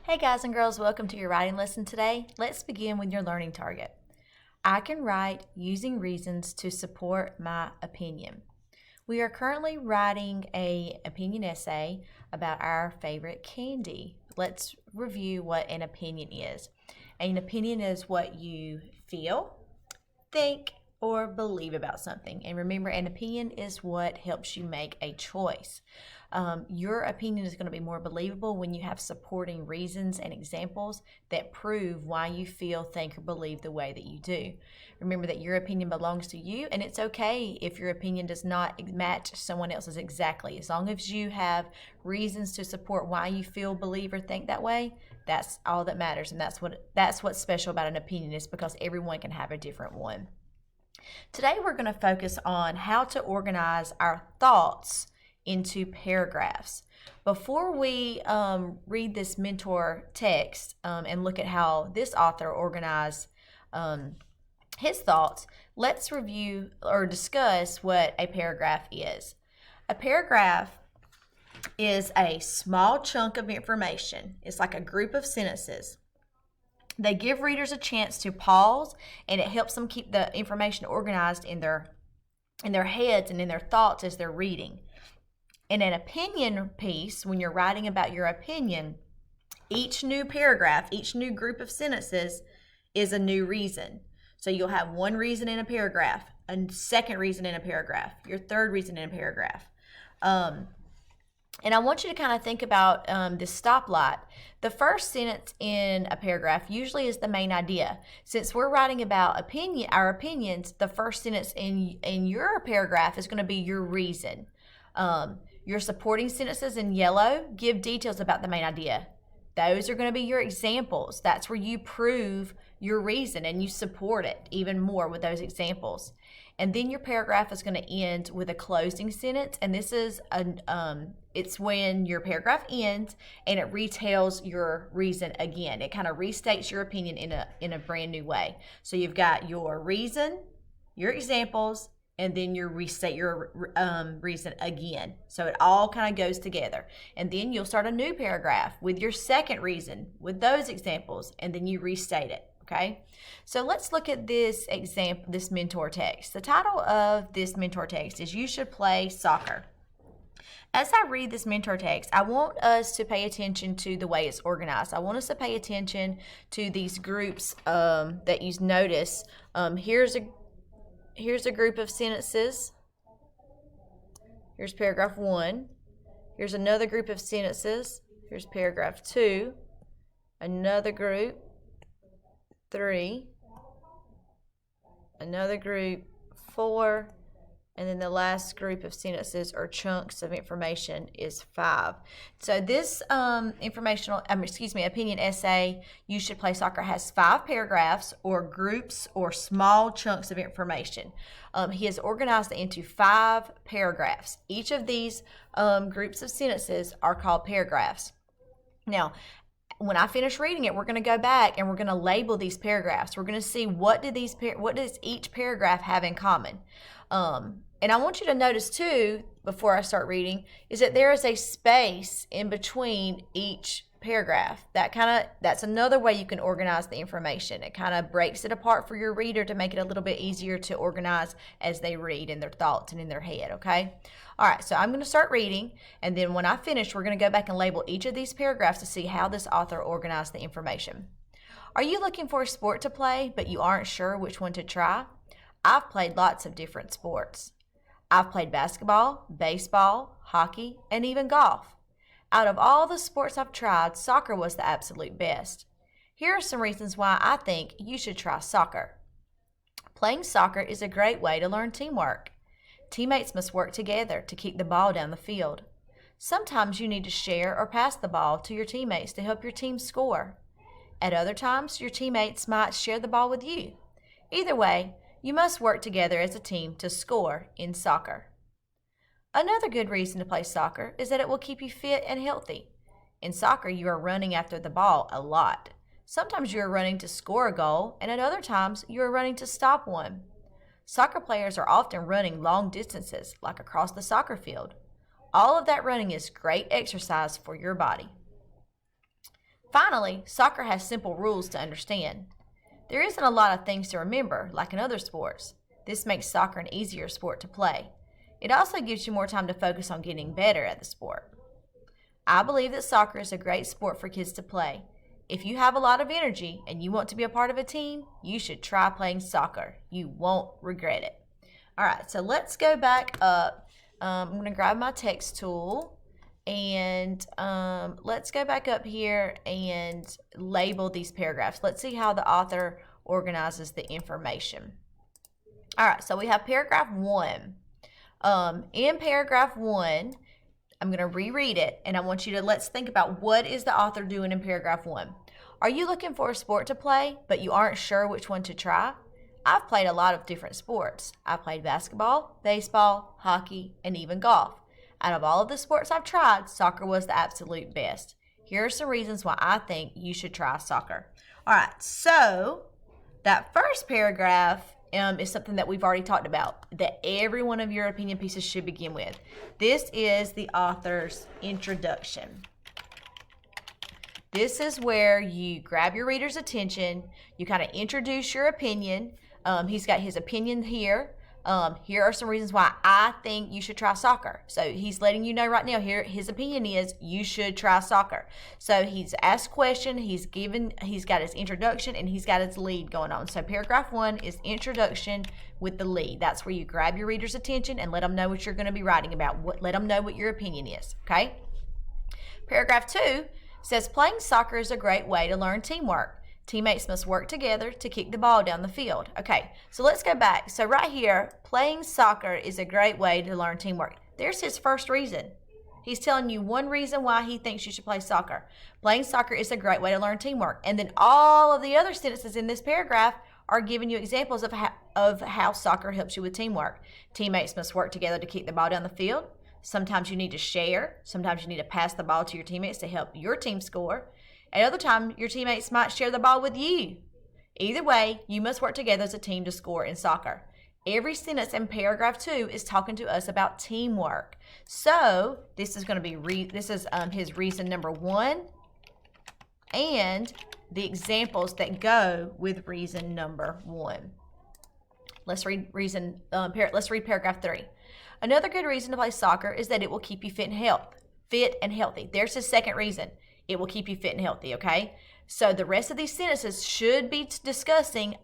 Hey guys and girls, welcome to your writing lesson today. Let's begin with your learning target. I can write using reasons to support my opinion. We are currently writing an opinion essay about our favorite candy. Let's review what an opinion is. An opinion is what you feel, think, or believe about something. And remember, an opinion is what helps you make a choice. Your opinion is going to be more believable when you have supporting reasons and examples that prove why you feel, think, or believe the way that you do. Remember that your opinion belongs to you, and it's okay if your opinion does not match someone else's exactly. As long as you have reasons to support why you feel, believe, or think that way, that's all that matters. And that's what's special about an opinion, is because everyone can have a different one. Today we're going to focus on how to organize our thoughts into paragraphs. Before we read this mentor text and look at how this author organized his thoughts, let's review or discuss what a paragraph is. A paragraph is a small chunk of information. It's like a group of sentences. They give readers a chance to pause, and it helps them keep the information organized in their heads and in their thoughts as they're reading. In an opinion piece, when you're writing about your opinion, each new paragraph, each new group of sentences is a new reason. So you'll have one reason in a paragraph, a second reason in a paragraph, your third reason in a paragraph. And I want you to kind of think about this stoplight. The first sentence in a paragraph usually is the main idea. Since we're writing about our opinions, the first sentence in your paragraph is going to be your reason. Your supporting sentences in yellow give details about the main idea. Those are going to be your examples. That's where you prove your reason and you support it even more with those examples. And then your paragraph is going to end with a closing sentence, and this is it's when your paragraph ends and it retells your reason again. It kind of restates your opinion in a brand new way. So you've got your reason, your examples, and then you restate your reason again. So it all kind of goes together. And then you'll start a new paragraph with your second reason, with those examples, and then you restate it. Okay, so let's look at this mentor text. The title of this mentor text is You Should Play Soccer. As I read this mentor text, I want us to pay attention to the way it's organized. I want us to pay attention to these groups that you notice. Here's a group of sentences. Here's paragraph 1. Here's another group of sentences. Here's paragraph 2. Another group. 3, another group, 4, and then the last group of sentences or chunks of information is 5. So this opinion essay, You Should Play Soccer, has 5 paragraphs or groups or small chunks of information. He has organized it into 5 paragraphs. Each of these groups of sentences are called paragraphs. Now, when I finish reading it, we're going to go back and we're going to label these paragraphs. We're going to see what does each paragraph have in common. And I want you to notice too, before I start reading, is that there is a space in between each paragraph. That's another way you can organize the information. It kind of breaks it apart for your reader to make it a little bit easier to organize as they read in their thoughts and in their head, okay? All right, so I'm going to start reading, and then when I finish, we're going to go back and label each of these paragraphs to see how this author organized the information. Are you looking for a sport to play, but you aren't sure which one to try? I've played lots of different sports. I've played basketball, baseball, hockey, and even golf. Out of all the sports I've tried, soccer was the absolute best. Here are some reasons why I think you should try soccer. Playing soccer is a great way to learn teamwork. Teammates must work together to keep the ball down the field. Sometimes you need to share or pass the ball to your teammates to help your team score. At other times, your teammates might share the ball with you. Either way, you must work together as a team to score in soccer. Another good reason to play soccer is that it will keep you fit and healthy. In soccer, you are running after the ball a lot. Sometimes you are running to score a goal, and at other times, you are running to stop one. Soccer players are often running long distances, like across the soccer field. All of that running is great exercise for your body. Finally, soccer has simple rules to understand. There isn't a lot of things to remember, like in other sports. This makes soccer an easier sport to play. It also gives you more time to focus on getting better at the sport. I believe that soccer is a great sport for kids to play. If you have a lot of energy and you want to be a part of a team, you should try playing soccer. You won't regret it. All right, so let's go back up. I'm going to grab my text tool and let's go back up here and label these paragraphs. Let's see how the author organizes the information. All right, so we have paragraph 1. In paragraph 1, I'm going to reread it, and I want you to let's think about what is the author doing in paragraph 1. Are you looking for a sport to play, but you aren't sure which one to try? I've played a lot of different sports. I played basketball, baseball, hockey, and even golf. Out of all of the sports I've tried, soccer was the absolute best. Here are some reasons why I think you should try soccer. All right, so that first paragraph is something that we've already talked about, that every one of your opinion pieces should begin with. This is the author's introduction. This is where you grab your reader's attention, you kind of introduce your opinion. He's got his opinion here. Here are some reasons why I think you should try soccer. So he's letting you know right now, here his opinion is you should try soccer. So he's asked question, he's got his introduction, and he's got his lead going on. So paragraph 1 is introduction with the lead. That's where you grab your reader's attention and let them know what you're going to be writing about. Let them know what your opinion is, okay? Paragraph 2 says playing soccer is a great way to learn teamwork. Teammates must work together to kick the ball down the field. Okay, so let's go back. So right here, playing soccer is a great way to learn teamwork. There's his first reason. He's telling you one reason why he thinks you should play soccer. Playing soccer is a great way to learn teamwork. And then all of the other sentences in this paragraph are giving you examples of how soccer helps you with teamwork. Teammates must work together to kick the ball down the field. Sometimes you need to share. Sometimes you need to pass the ball to your teammates to help your team score. At other times, your teammates might share the ball with you. Either way, you must work together as a team to score in soccer. Every sentence in paragraph 2 is talking to us about teamwork. So this is going to be his reason number 1 and the examples that go with reason number 1. Let's read paragraph 3. Another good reason to play soccer is that it will keep you fit and healthy. There's his second reason. It will keep you fit and healthy, okay? So the rest of these sentences should be discussing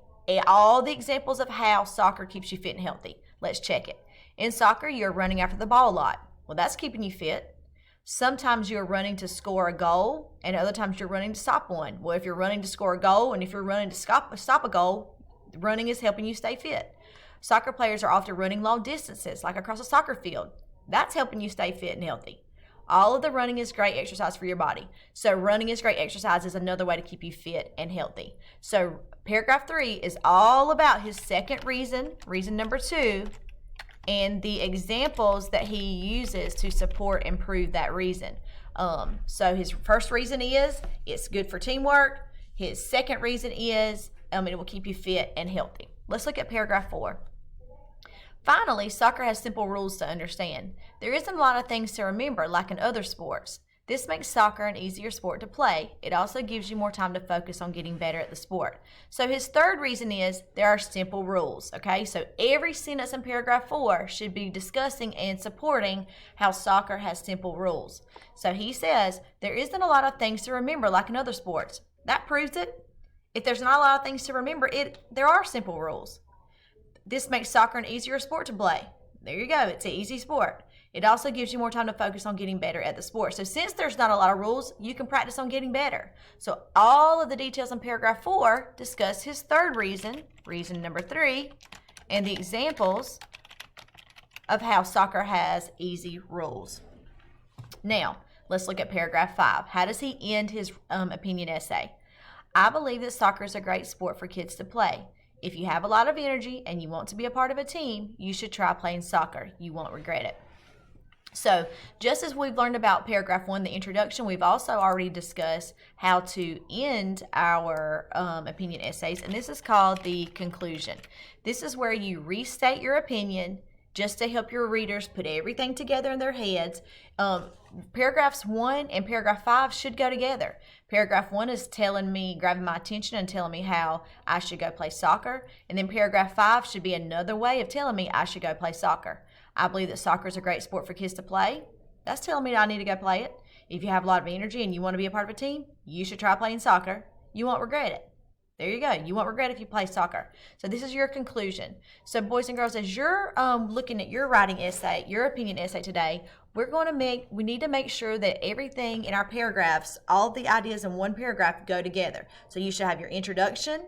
all the examples of how soccer keeps you fit and healthy. Let's check it. In soccer, you're running after the ball a lot. Well, that's keeping you fit. Sometimes you're running to score a goal, and other times you're running to stop one. Well, if you're running to score a goal, and if you're running to stop a goal, running is helping you stay fit. Soccer players are often running long distances, like across a soccer field. That's helping you stay fit and healthy. All of the running is great exercise for your body. So running is great exercise is another way to keep you fit and healthy. So paragraph 3 is all about his second reason number 2, and the examples that he uses to support and prove that reason. So his first reason is it's good for teamwork. His second reason is it will keep you fit and healthy. Let's look at paragraph 4. Finally, soccer has simple rules to understand. There isn't a lot of things to remember like in other sports. This makes soccer an easier sport to play. It also gives you more time to focus on getting better at the sport. So his third reason is there are simple rules, okay? So every sentence in paragraph 4 should be discussing and supporting how soccer has simple rules. So he says there isn't a lot of things to remember like in other sports. That proves it. If there's not a lot of things to remember, there are simple rules. This makes soccer an easier sport to play. There you go. It's an easy sport. It also gives you more time to focus on getting better at the sport. So since there's not a lot of rules, you can practice on getting better. So all of the details in paragraph 4 discuss his third reason number 3, and the examples of how soccer has easy rules. Now, let's look at paragraph 5. How does he end his opinion essay? I believe that soccer is a great sport for kids to play. If you have a lot of energy and you want to be a part of a team, you should try playing soccer. You won't regret it. So just as we've learned about paragraph 1, the introduction, we've also already discussed how to end our opinion essays, and this is called the conclusion. This is where you restate your opinion just to help your readers put everything together in their heads. Paragraphs 1 and paragraph 5 should go together. Paragraph 1 is telling me, grabbing my attention and telling me how I should go play soccer. And then paragraph 5 should be another way of telling me I should go play soccer. I believe that soccer is a great sport for kids to play. That's telling me that I need to go play it. If you have a lot of energy and you want to be a part of a team, you should try playing soccer. You won't regret it. There you go. You won't regret if you play soccer. So this is your conclusion. So boys and girls, as you're looking at your writing essay, your opinion essay today, we need to make sure that everything in our paragraphs, all the ideas in one paragraph go together. So you should have your introduction,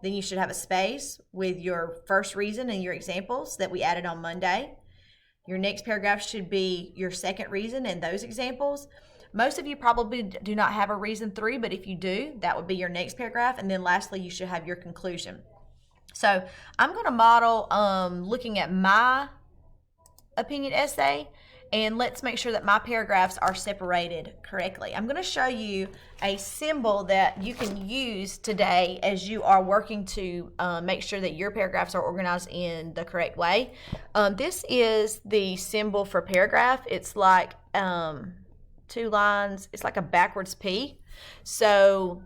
then you should have a space with your first reason and your examples that we added on Monday. Your next paragraph should be your second reason and those examples. Most of you probably do not have a reason 3, but if you do, that would be your next paragraph. And then lastly, you should have your conclusion. So I'm going to model looking at my opinion essay, and let's make sure that my paragraphs are separated correctly. I'm going to show you a symbol that you can use today as you are working to make sure that your paragraphs are organized in the correct way. This is the symbol for paragraph. It's like 2 lines. It's like a backwards P. So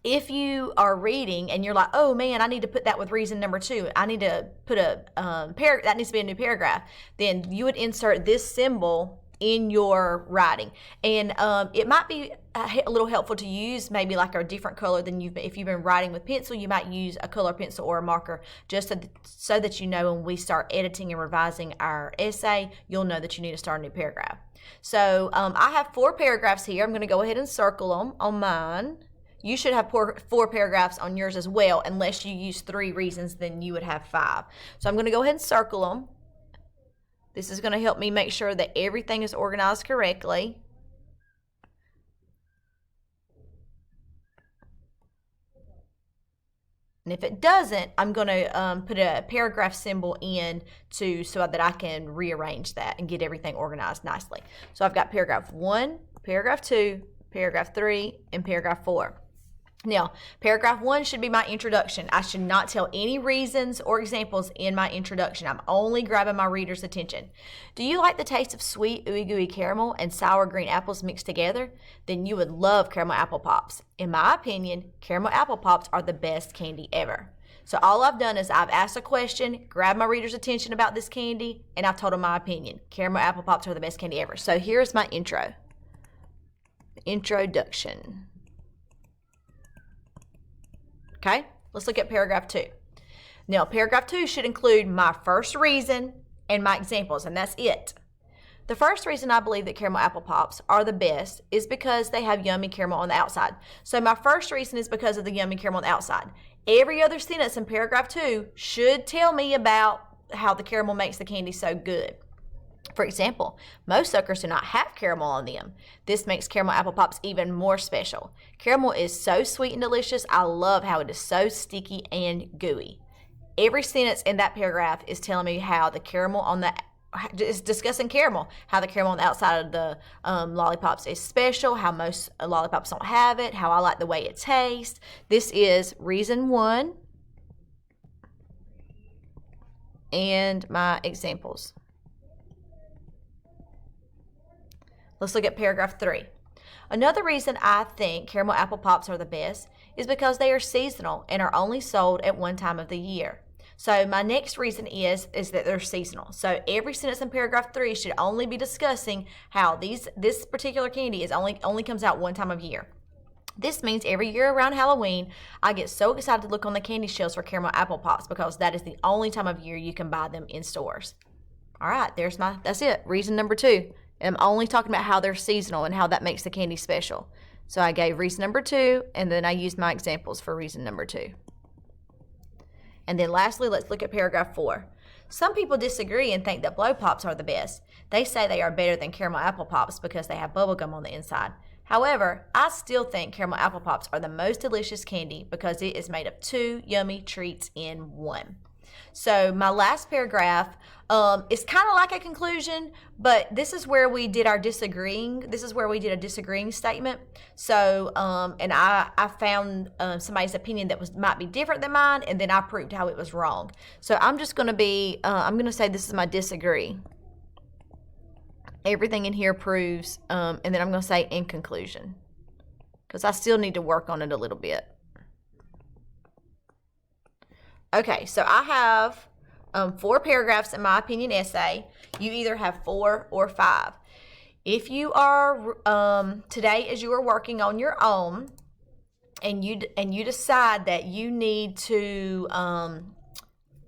if you are reading and you're like, oh man, I need to put that with reason number 2. I need to put a that needs to be a new paragraph. Then you would insert this symbol in your writing. And it might be a little helpful to use maybe like a different color than if you've been writing with pencil, you might use a color pencil or a marker just so that you know when we start editing and revising our essay, you'll know that you need to start a new paragraph. So I have 4 paragraphs here. I'm going to go ahead and circle them on mine. You should have 4 paragraphs on yours as well, unless you use 3 reasons, then you would have 5. So I'm going to go ahead and circle them. This is going to help me make sure that everything is organized correctly. And if it doesn't, I'm going to put a paragraph symbol in so that I can rearrange that and get everything organized nicely. So I've got paragraph 1, paragraph 2, paragraph 3, and paragraph 4. Now, paragraph 1 should be my introduction. I should not tell any reasons or examples in my introduction. I'm only grabbing my reader's attention. Do you like the taste of sweet, ooey gooey caramel and sour green apples mixed together? Then you would love caramel apple pops. In my opinion, caramel apple pops are the best candy ever. So all I've done is I've asked a question, grabbed my reader's attention about this candy, and I've told them my opinion. Caramel apple pops are the best candy ever. So here's my intro. Introduction. Okay, let's look at paragraph 2. Now, paragraph 2 should include my first reason and my examples, and that's it. The first reason I believe that caramel apple pops are the best is because they have yummy caramel on the outside. So my first reason is because of the yummy caramel on the outside. Every other sentence in paragraph 2 should tell me about how the caramel makes the candy so good. For example, most suckers do not have caramel on them. This makes caramel apple pops even more special. Caramel is so sweet and delicious. I love how it is so sticky and gooey. Every sentence in that paragraph is telling me how the caramel on the is discussing caramel, how the caramel on the outside of the lollipops is special, how most lollipops don't have it, how I like the way it tastes. This is reason 1 and my examples. Let's look at paragraph 3. Another reason I think caramel apple pops are the best is because they are seasonal and are only sold at one time of the year. So my next reason is that they're seasonal. So every sentence in paragraph 3 should only be discussing how this particular candy is only comes out one time of year. This means every year around Halloween, I get so excited to look on the candy shelves for caramel apple pops because that is the only time of year you can buy them in stores. All right, that's it. Reason number 2. I'm only talking about how they're seasonal and how that makes the candy special. So I gave reason number 2, and then I used my examples for reason number 2. And then lastly, let's look at paragraph 4. Some people disagree and think that blow pops are the best. They say they are better than caramel apple pops because they have bubble gum on the inside. However, I still think caramel apple pops are the most delicious candy because it is made of 2 yummy treats in one. So my last paragraph is kind of like a conclusion, but this is where we did our disagreeing. This is where we did a disagreeing statement. So, and I found somebody's opinion that might be different than mine, and then I proved how it was wrong. So I'm just going to be, I'm going to say this is my disagree. Everything in here proves, and then I'm going to say in conclusion, because I still need to work on it a little bit. Okay, so I have 4 paragraphs in my opinion essay. You either have 4 or 5. If you are, today as you are working on your own, and you decide that you need to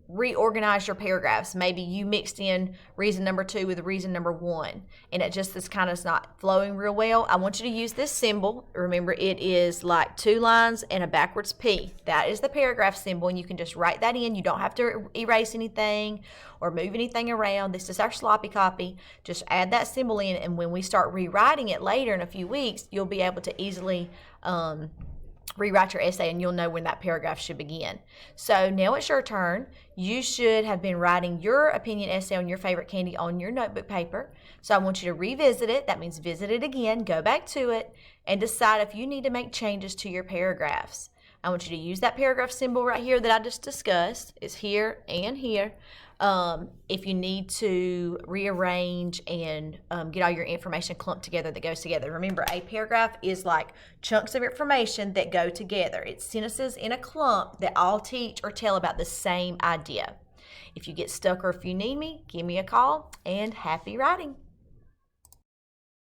reorganize your paragraphs. Maybe you mixed in reason number 2 with reason number 1, and it just is kind of not flowing real well. I want you to use this symbol. Remember, it is like 2 lines and a backwards P. That is the paragraph symbol, and you can just write that in. You don't have to erase anything or move anything around. This is our sloppy copy. Just add that symbol in, and when we start rewriting it later in a few weeks, you'll be able to easily rewrite your essay, and you'll know when that paragraph should begin. So now it's your turn. You should have been writing your opinion essay on your favorite candy on your notebook paper. So I want you to revisit it. That means visit it again, go back to it, and decide if you need to make changes to your paragraphs. I want you to use that paragraph symbol right here that I just discussed. It's here and here. If you need to rearrange and get all your information clumped together that goes together. Remember, a paragraph is like chunks of information that go together. It's sentences in a clump that all teach or tell about the same idea. If you get stuck or if you need me, give me a call, and happy writing.